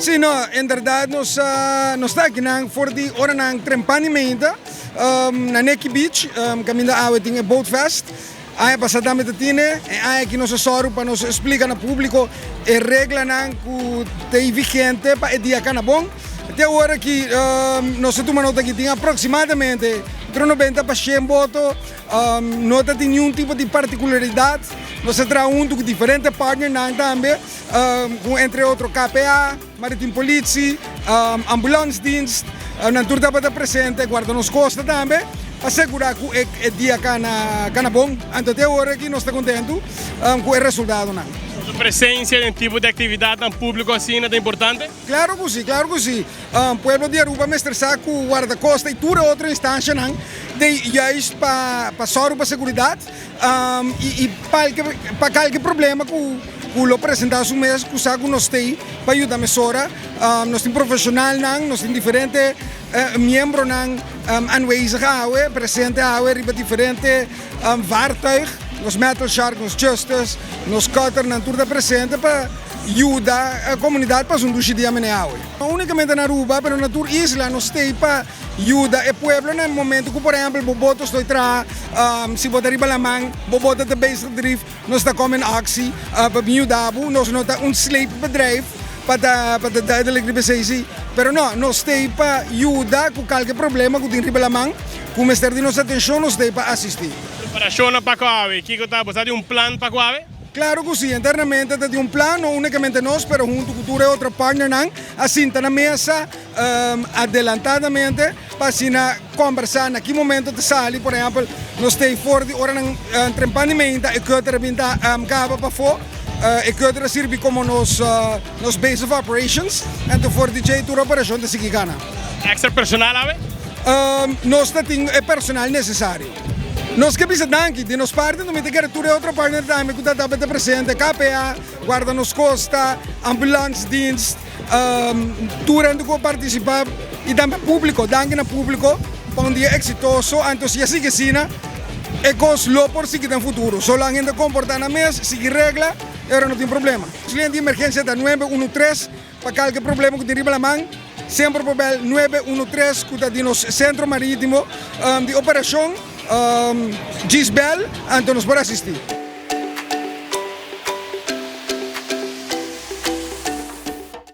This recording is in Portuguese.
Sim, não, em verdade, nós está aqui voor die hora ng trempanimento na Neki Beach, caminho da água tem Boat Fest. Aí passada met tine, aí que nós soro para nos explicar no público a regra não que tem vigente para o dia cana bom. Até agora que nós tomamos nota que tem aproximadamente 90% voto, não tem nenhum tipo de particularidade. Nós trazemos com diferentes partners também, entre outros KPA, Maritime Polícia, Ambulance Dienst, na turma está presente, guarda nos costa também, para assegurar que o dia cana bom. Então até agora que nós estamos contentos com o resultado. A presença em tipo de atividade em público assim é importante? Claro que sim, claro que sim. O povo de Aruba me estressa com o guarda-costa e toda outra instância para só para segurança e para qualquer problema que o apresentar mês que nós temos para ajudar a mesora. Nós temos profissional, nós temos diferentes membros aanwezig presente riba diferentes vaartuig. Nos Metal Shark, nos Justice, nos Cutter, na turma presente para ajudar a comunidade para conduzir dia meneaue. Não unicamente na Aruba, mas na tua isla nós temos para ajudar o povo no momento que, por exemplo, boboto estou atrás, se botar riba la mão, boboto de basic drift, nós está comendo actie para ajudar, nós não está sleepbedrijf para dar de eletricidade, mas não, nós temos para ajudar com qualquer problema que tem riba la mão, com o mestre de nossa atenção, nós temos para assistir. Preparazione per Coave, chi está buscando un plan para Coave? Claro que sim, internamente tem plano, não unicamente nós, mas junto com toda outra partner, assim na mesa, adelantadamente, para assim conversar naquele momento de sala, por exemplo, nós temos fora de hora de trempanimento, e que outra vinda acaba para fora, e que outra serve como nos base of operations, então fora de jeito a operação de seguir gana. Extra personal, ave? Nós temos o personal necessário. Nós que precisamos aqui, de nos parte, nós temos que ter outra partner também que está presente, KPA, guarda nos costa, ambulance dienst, durante que participar e também público, danke na público, para um dia exitoso, então se assim que sim, é coisa lo por seguir no futuro. Só a gente comportar na mesa, seguir regra, agora não tem problema. Se linha de emergência da 913, para qualquer problema que tem riba la mão, sempre papel 913 que está no centro marítimo de operação, Gisbel, então nos para assistir.